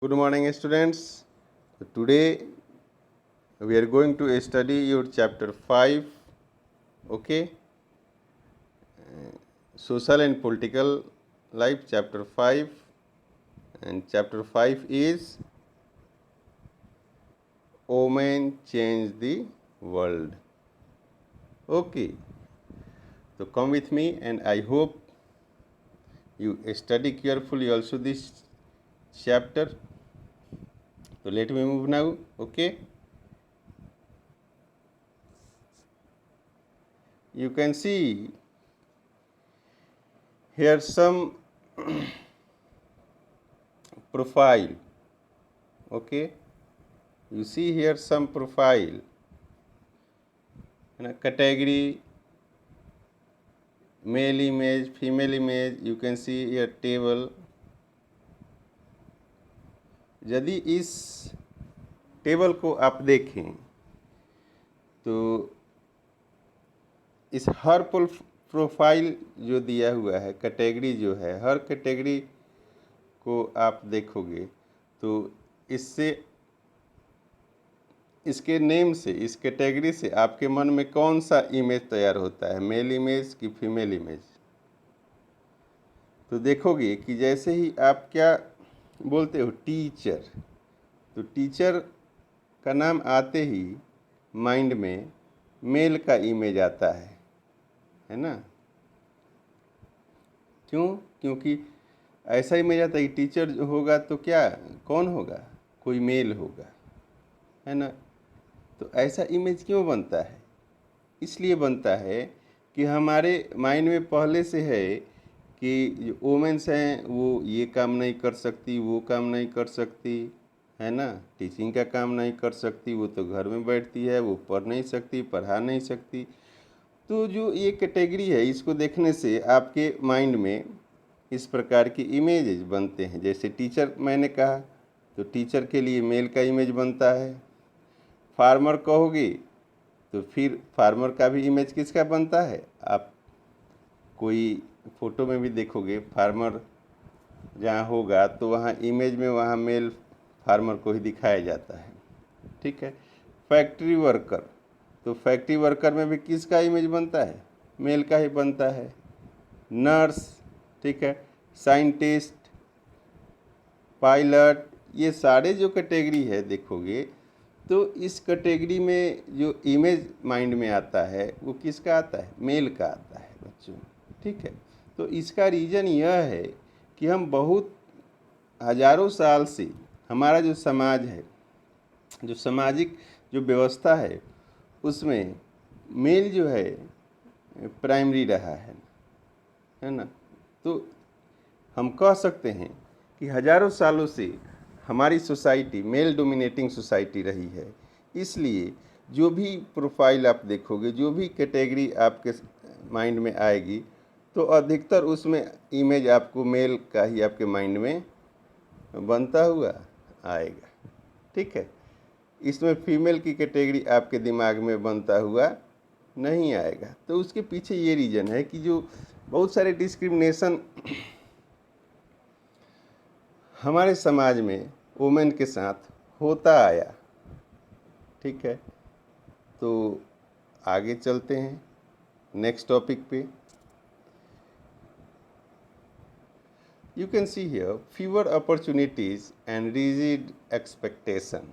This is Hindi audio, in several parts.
Good morning, students. Today we are going to study your chapter 5, okay? Social and Political Life, chapter 5, and chapter 5 is Women Change the World. Okay, so come with me, and I hope you study carefully also this chapter. So let me move now, okay? You can see here some profile, okay? You see here some profile and a category, male image, female image. You can see here table. यदि इस टेबल को आप देखें तो इस हर प्रोफाइल जो दिया हुआ है, कैटेगरी जो है, हर कैटेगरी को आप देखोगे तो इससे, इसके नेम से, इस कैटेगरी से आपके मन में कौन सा इमेज तैयार होता है, मेल इमेज कि फीमेल इमेज। तो देखोगे कि जैसे ही आप क्या बोलते हो टीचर, तो टीचर का नाम आते ही माइंड में मेल का इमेज आता है ना। क्यों? क्योंकि ऐसा इमेज आता है कि टीचर जो होगा तो क्या, कौन होगा, कोई मेल होगा, है ना। तो ऐसा इमेज क्यों बनता है? इसलिए बनता है कि हमारे माइंड में पहले से है कि जो वोमेन्स हैं वो ये काम नहीं कर सकती, वो काम नहीं कर सकती, है ना, टीचिंग का काम नहीं कर सकती, वो तो घर में बैठती है, वो पढ़ नहीं सकती, पढ़ा नहीं सकती। तो जो ये कैटेगरी है, इसको देखने से आपके माइंड में इस प्रकार की इमेजेस बनते हैं। जैसे टीचर मैंने कहा तो टीचर के लिए मेल का इमेज बनता है। फार्मर कहोगे तो फिर फार्मर का भी इमेज किसका बनता है? आप कोई फ़ोटो में भी देखोगे फार्मर जहाँ होगा तो वहाँ इमेज में वहाँ मेल फार्मर को ही दिखाया जाता है, ठीक है। फैक्ट्री वर्कर, तो फैक्ट्री वर्कर में भी किसका इमेज बनता है? मेल का ही बनता है। नर्स, ठीक है, साइंटिस्ट, पायलट, ये सारे जो कैटेगरी है देखोगे तो इस कैटेगरी में जो इमेज माइंड में आता है वो किसका आता है? मेल का आता है बच्चों, ठीक है। तो इसका रीज़न यह है कि हम बहुत हजारों साल से हमारा जो समाज है, जो सामाजिक जो व्यवस्था है, उसमें मेल जो है प्राइमरी रहा है ना। तो हम कह सकते हैं कि हजारों सालों से हमारी सोसाइटी मेल डोमिनेटिंग सोसाइटी रही है। इसलिए जो भी प्रोफाइल आप देखोगे, जो भी कैटेगरी आपके माइंड में आएगी, तो अधिकतर उसमें इमेज आपको मेल का ही आपके माइंड में बनता हुआ आएगा, ठीक है। इसमें फीमेल की कैटेगरी आपके दिमाग में बनता हुआ नहीं आएगा। तो उसके पीछे ये रीज़न है कि जो बहुत सारे डिस्क्रिमिनेशन हमारे समाज में वुमेन के साथ होता आया, ठीक है। तो आगे चलते हैं नेक्स्ट टॉपिक पे। You can see here fever opportunities and rigid expectation,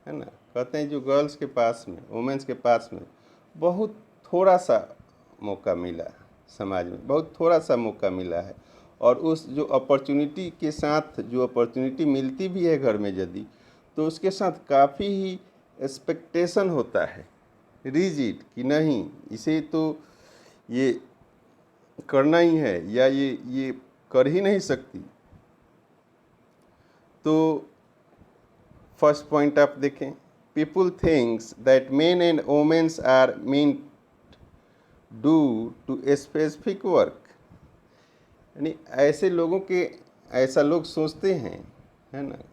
है ना। कहते हैं जो गर्ल्स के पास में, वुमेन्स के पास में बहुत थोड़ा सा मौका मिला, समाज में बहुत थोड़ा सा मौका मिला है, और उस जो अपॉर्चुनिटी के साथ जो अपॉर्चुनिटी मिलती भी है घर में यदि, तो उसके साथ काफ़ी ही एक्सपेक्टेशन होता है, रिजिड, कि नहीं इसे तो ये करना ही है या ये कर ही नहीं सकती। तो फर्स्ट पॉइंट आप देखें, people thinks that men and womens are mean do to specific work, यानी ऐसे लोगों के, ऐसा लोग सोचते हैं, है ना,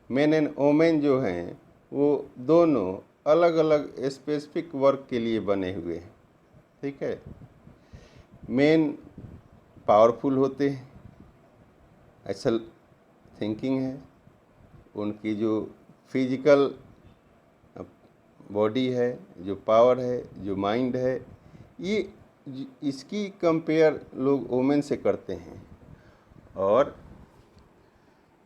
मेन एंड वुमेन जो हैं वो दोनों अलग अलग स्पेसिफिक वर्क के लिए बने हुए हैं, ठीक है। मेन पावरफुल होते हैं, ऐसा थिंकिंग है, उनकी जो फिजिकल बॉडी है, जो पावर है, जो माइंड है, ये इसकी कंपेयर लोग वोमेन से करते हैं और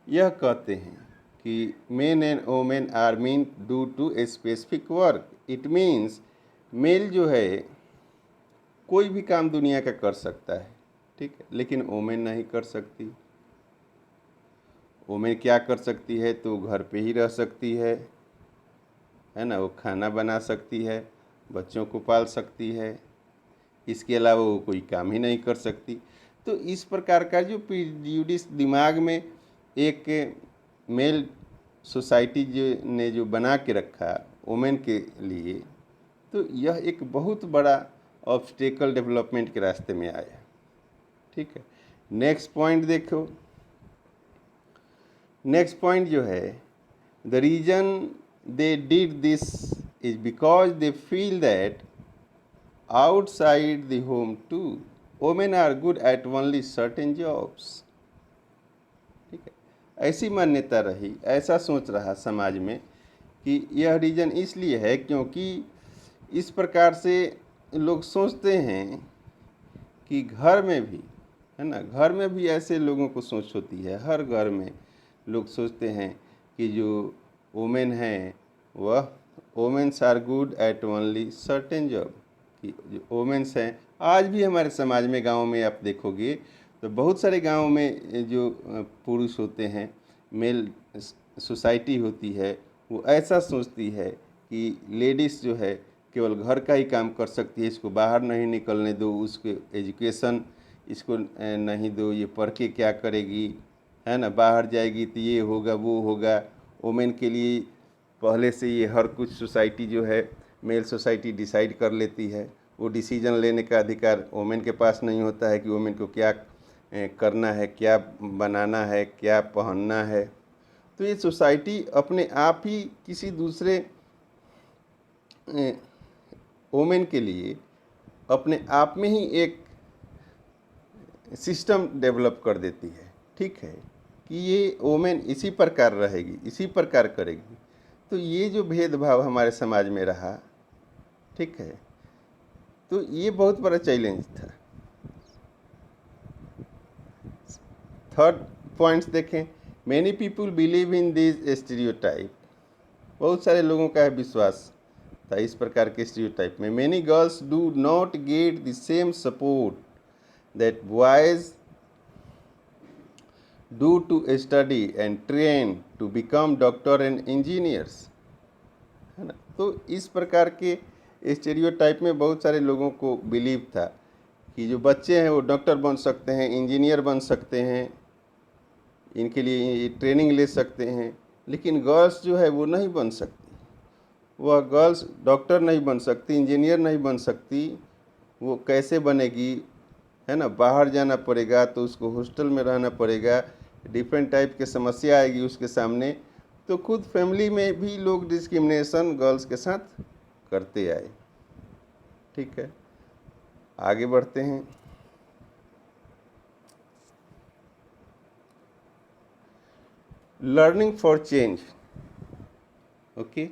यह कहते हैं कि men and women are mean do to a specific work. It means male जो है कोई भी काम दुनिया का कर सकता है, ठीक है, लेकिन वोमेन नहीं कर सकती। वोमेन क्या कर सकती है? तो घर पे ही रह सकती है ना, वो खाना बना सकती है, बच्चों को पाल सकती है, इसके अलावा वो कोई काम ही नहीं कर सकती। तो इस प्रकार का जो प्रेजुडिस दिमाग में एक मेल सोसाइटी ने जो बना के रखा वुमेन के लिए, तो यह एक बहुत बड़ा ऑब्स्टेकल डेवलपमेंट के रास्ते में आया, ठीक है। नेक्स्ट पॉइंट देखो, नेक्स्ट पॉइंट जो है, the reason they did this is because they feel that outside the home too women are good at only certain jobs, ठीक है। ऐसी मान्यता रही, ऐसा सोच रहा समाज में कि यह रीजन इसलिए है क्योंकि इस प्रकार से लोग सोचते हैं कि घर में भी, है ना, घर में भी ऐसे लोगों को सोच होती है। हर घर में लोग सोचते हैं कि जो वुमेन हैं वह womens are good at only certain job, कि जो वुमेन्स हैं आज भी हमारे समाज में, गांव में आप देखोगे तो बहुत सारे गांव में जो पुरुष होते हैं, मेल सोसाइटी होती है, वो ऐसा सोचती है कि लेडीज़ जो है केवल घर का ही काम कर सकती है, इसको बाहर नहीं निकलने दो, उसके एजुकेशन इसको नहीं दो, ये पढ़ के क्या करेगी, है ना, बाहर जाएगी तो ये होगा वो होगा। वुमेन के लिए पहले से ये हर कुछ सोसाइटी जो है मेल सोसाइटी डिसाइड कर लेती है। वो डिसीजन लेने का अधिकार वुमेन के पास नहीं होता है कि वुमेन को क्या करना है, क्या बनाना है, क्या पहनना है। तो ये सोसाइटी अपने आप ही किसी दूसरे वुमेन के लिए अपने आप में ही एक सिस्टम डेवलप कर देती है, ठीक है, कि ये वुमेन इसी प्रकार रहेगी, इसी प्रकार करेगी। तो ये जो भेदभाव हमारे समाज में रहा, ठीक है, तो ये बहुत बड़ा चैलेंज था। थर्ड पॉइंट्स देखें, many people believe in this stereotype. बहुत सारे लोगों का है विश्वास था इस प्रकार के स्टीरियोटाइप में। Many girls do not get the same support that boys do to study and train to become doctor and engineers, है ना। तो इस प्रकार के स्टीरियोटाइप में बहुत सारे लोगों को बिलीव था कि जो बच्चे हैं वो डॉक्टर बन सकते हैं, इंजीनियर बन सकते हैं, इनके लिए ट्रेनिंग ले सकते हैं, लेकिन गर्ल्स जो है वो नहीं बन सकती। वह गर्ल्स डॉक्टर नहीं बन सकती, इंजीनियर नहीं बन सकती। वो कैसे बनेगी, है ना, बाहर जाना पड़ेगा, तो उसको हॉस्टल में रहना पड़ेगा, डिफरेंट टाइप की समस्या आएगी उसके सामने। तो खुद फैमिली में भी लोग डिस्क्रिमिनेशन गर्ल्स के साथ करते आए, ठीक है। आगे बढ़ते हैं। लर्निंग फॉर चेंज, ओके,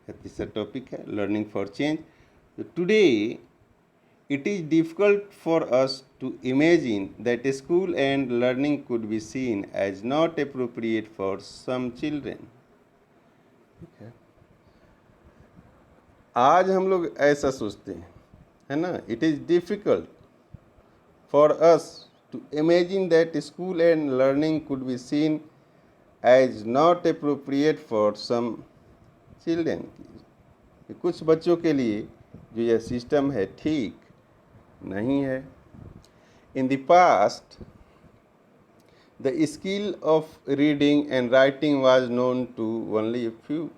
तीसरा टॉपिक है learning for change. Today it is difficult for us to imagine that school and learning could be seen as not appropriate for some children, आज हम लोग ऐसा सोचते हैं, है ना। It is difficult for us to imagine that school and learning could be seen as not appropriate for some children. कुछ बच्चों के लिए जो यह सिस्टम है ठीक नहीं है। In the past the skill of reading and writing was known to only a few.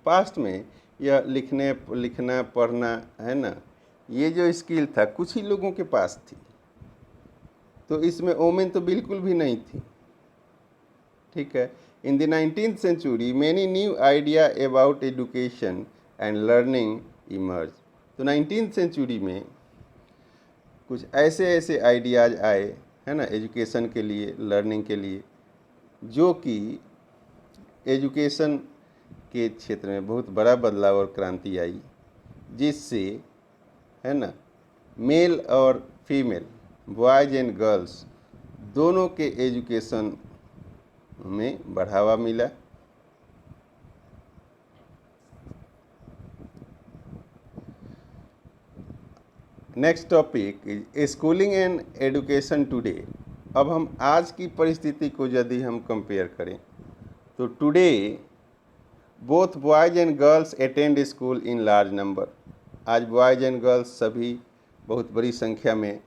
Past में यह लिखना पढ़ना, है ना, ये जो स्किल था कुछ ही लोगों के पास थी। तो इसमें वुमेन तो बिल्कुल भी नहीं थी, ठीक है। In the 19th century many new idea about education and learning emerge. तो 19th सेंचुरी में कुछ ऐसे आइडियाज़ आए, है ना, एजुकेशन के लिए, लर्निंग के लिए, जो कि एजुकेशन के क्षेत्र में बहुत बड़ा बदलाव और क्रांति आई, जिससे है ना मेल और फीमेल, बॉयज़ एंड गर्ल्स दोनों के एजुकेशन में बढ़ावा मिला। Next topic is schooling and education today. अब हम आज की परिस्थिति को यदि हम कंपेयर करें तो today both boys and girls attend school in large number. आज बॉयज़ एंड गर्ल्स सभी बहुत बड़ी संख्या में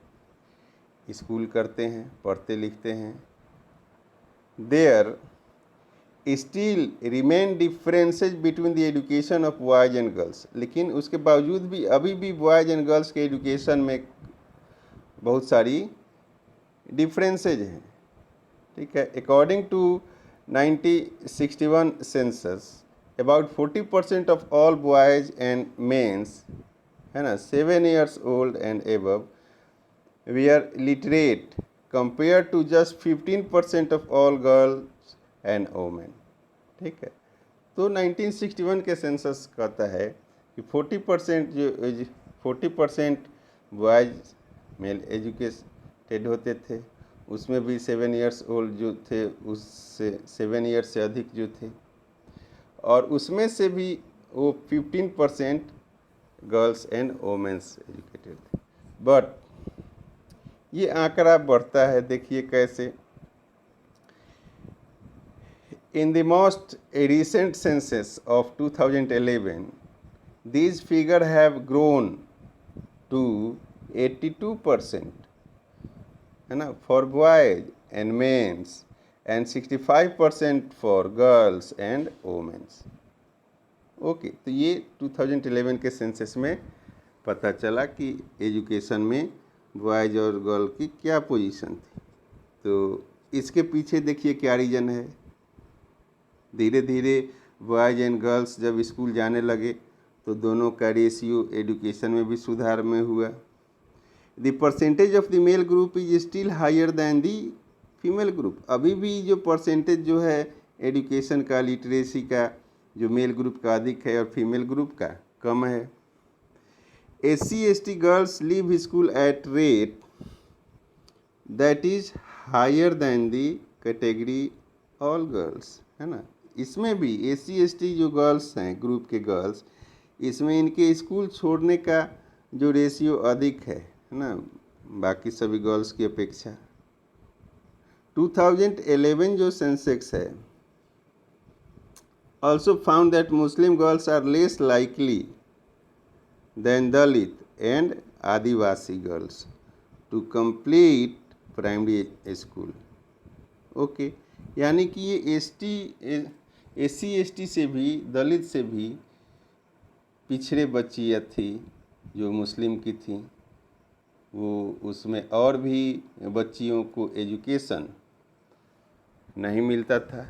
स्कूल करते हैं, पढ़ते लिखते हैं। There still remain differences between the education of boys and girls. लेकिन उसके बावजूद भी अभी भी बॉयज़ एंड गर्ल्स के एजुकेशन में बहुत सारी डिफरेंसेज हैं। ठीक है, according to 1961 census about 40% of all boys and mens, है ना, 7 years old and above we are literate compare to just 15% of all girls and women. ठीक है, तो 1961 के सेंसस कहता है कि 40% बॉयज़ मेल एजुकेटेड होते थे, उसमें भी 7 years ओल्ड जो थे उससे 7 years से अधिक जो थे, और उसमें से भी वो 15% गर्ल्स एंड वोमेन्स एजुकेटेड थे। बट ये आंकड़ा बढ़ता है, देखिए कैसे। In the most recent census of 2011, these figures have grown to 82%, है ना, for boys and men and 65% for girls and women। Okay, तो ये 2011 के सेंसस में पता चला कि एजुकेशन में बॉयज़ और गर्ल की क्या पोजीशन थी। तो इसके पीछे देखिए क्या रीज़न है। धीरे धीरे बॉयज़ एंड गर्ल्स जब स्कूल जाने लगे तो दोनों का रेशियो एजुकेशन में भी सुधार में हुआ। The percentage of the male group is still higher than the female group. अभी भी जो परसेंटेज जो है एजुकेशन का, लिटरेसी का, जो मेल ग्रुप का अधिक है और फीमेल ग्रुप का कम है। SC/ST girls leave school at rate that is higher than the category all girls, है ना। इसमें भी SC/ST जो गर्ल्स हैं, ग्रुप के गर्ल्स, इसमें इनके स्कूल छोड़ने का जो रेशियो अधिक है ना, बाकी सभी गर्ल्स की अपेक्षा। 2011 जो सेंसेक्स है also found that Muslim girls are less likely than Dalit and Adivasi girls to complete primary school। Okay, यानी कि ये SC/ST से भी, दलित से भी पिछड़े बच्चियाँ थी जो मुस्लिम की थी, वो उसमें और भी बच्चियों को एजुकेशन नहीं मिलता था।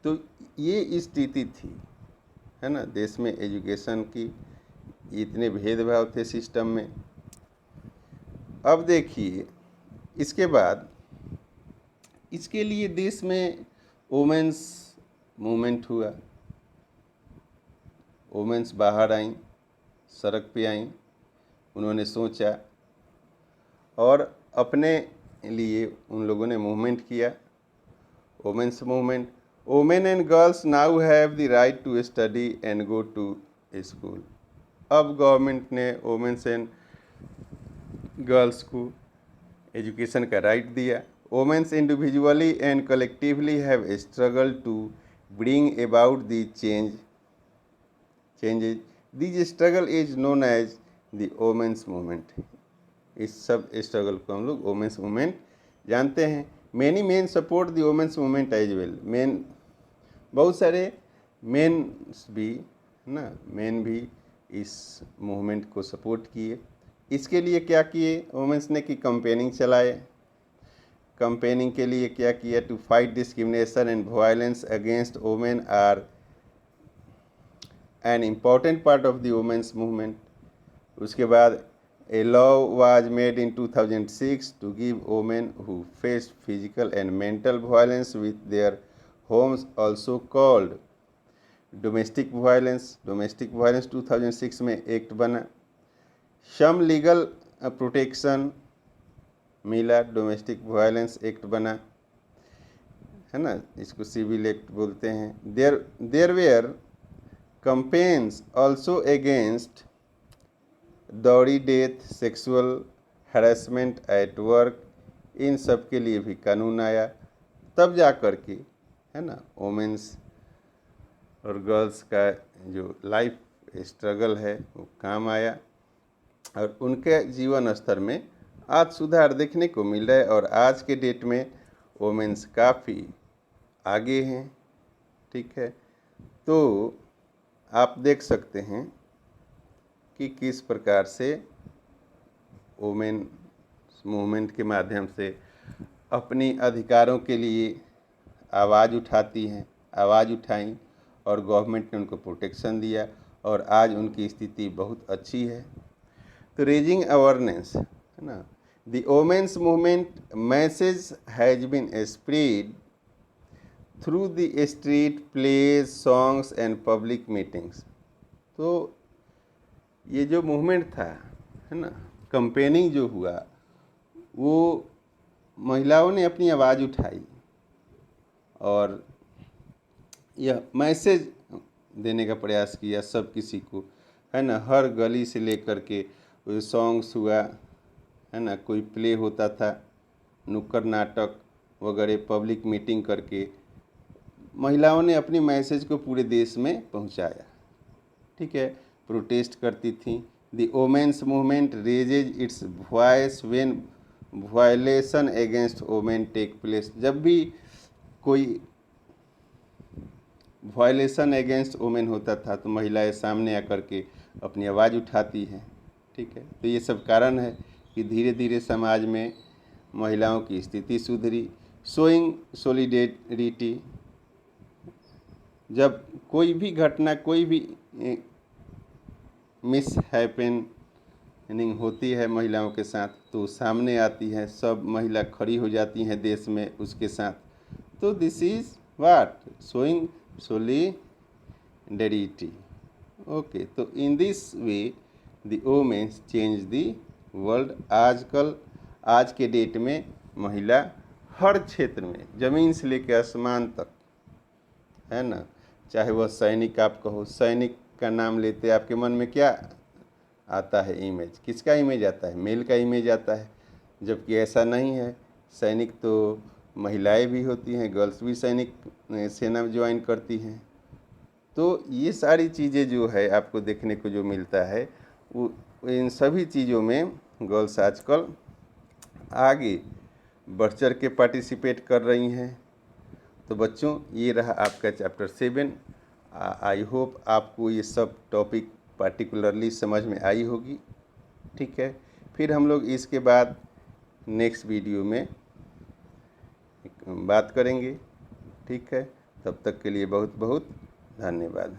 तो ये स्थिति थी, है ना, देश में एजुकेशन की, इतने भेदभाव थे सिस्टम में। अब देखिए इसके बाद इसके लिए देश में वोमेंस मूवमेंट हुआ। वोमेंस बाहर आईं, सड़क पे आईं, उन्होंने सोचा और अपने लिए उन लोगों ने मूवमेंट किया, women's movement. Women and girls now have the right to study and go to school. अब गवर्नमेंट ने वोमेंस एंड गर्ल्स को एजुकेशन का राइट दिया। Womens individually and collectively have struggle to bring about the changes. This struggle is known as the women's movement. इस सब स्ट्रगल को हम लोग वोमेंस मूवमेंट जानते हैं। Many men support the women's movement as well. Men, बहुत सारे मेन्स भी, ना, मेन भी इस मूवमेंट को सपोर्ट किए। इसके लिए क्या किए वोमेंस ने कि कैंपेनिंग चलाए। कैंपेनिंग के लिए क्या किया, to fight discrimination and violence against women are an important part of the women's movement. उसके बाद A law was made in 2006 to give women who faced physical and mental violence with their homes, also called domestic violence 2006 में एक्ट बना। सम लीगल प्रोटेक्शन मिला, डोमेस्टिक वायलेंस एक्ट बना, है ना, इसको सिविल एक्ट बोलते हैं। There were campaigns also against dowry death, sexual harassment at work, इन सब के लिए भी कानून आया। तब जा कर के, है ना, वोमेंस और गर्ल्स का जो लाइफ स्ट्रगल है वो काम आया और उनके जीवन स्तर में आज सुधार देखने को मिल रहा है और आज के डेट में वोमेंस काफ़ी आगे हैं। ठीक है, तो आप देख सकते हैं कि किस प्रकार से वोमेन मूवमेंट के माध्यम से अपनी अधिकारों के लिए आवाज़ उठाई और गवर्नमेंट ने उनको प्रोटेक्शन दिया और आज उनकी स्थिति बहुत अच्छी है। तो रेजिंग अवेयरनेस, है ना, the women's movement message has been spread through the street plays, songs and public meetings. तो ये जो मूवमेंट था, है ना, कैंपेनिंग जो हुआ, वो महिलाओं ने अपनी आवाज़ उठाई और यह मैसेज देने का प्रयास किया सब किसी को, है ना, हर गली से लेकर के सॉन्ग्स हुआ, है ना, कोई प्ले होता था, नुक्कड़ नाटक वगैरह, पब्लिक मीटिंग करके महिलाओं ने अपनी मैसेज को पूरे देश में पहुंचाया। ठीक है, प्रोटेस्ट करती थी। The women's movement raises its voice when violation against women take place. जब भी कोई वायलेशन अगेंस्ट वोमेन होता था तो महिलाएं सामने आकर के अपनी आवाज़ उठाती हैं। ठीक है, तो ये सब कारण है कि धीरे धीरे समाज में महिलाओं की स्थिति सुधरी। शोइंग सॉलिडेरिटी, जब कोई भी घटना, कोई भी मिसहैपनिंग होती है महिलाओं के साथ तो सामने आती है, सब महिला खड़ी हो जाती हैं देश में उसके साथ। तो this is what showing solidarity। Okay, तो in this way the womens change the world. आजकल आज के डेट में महिला हर क्षेत्र में, ज़मीन से लेकर आसमान तक, है ना, चाहे वह सैनिक आप कहो, सैनिक का नाम लेते आपके मन में क्या आता है इमेज, किसका इमेज आता है? मेल का इमेज आता है, जबकि ऐसा नहीं है। सैनिक तो महिलाएं भी होती हैं, गर्ल्स भी सैनिक सेना में ज्वाइन करती हैं। तो ये सारी चीज़ें जो है आपको देखने को जो मिलता है वो इन सभी चीज़ों में गर्ल्स आजकल आगे बढ़ चढ़ के पार्टिसिपेट कर रही हैं। तो बच्चों, ये रहा आपका चैप्टर 7। आई होप आपको ये सब टॉपिक पार्टिकुलरली समझ में आई होगी। ठीक है, फिर हम लोग इसके बाद नेक्स्ट वीडियो में बात करेंगे। ठीक है, तब तक के लिए बहुत बहुत धन्यवाद।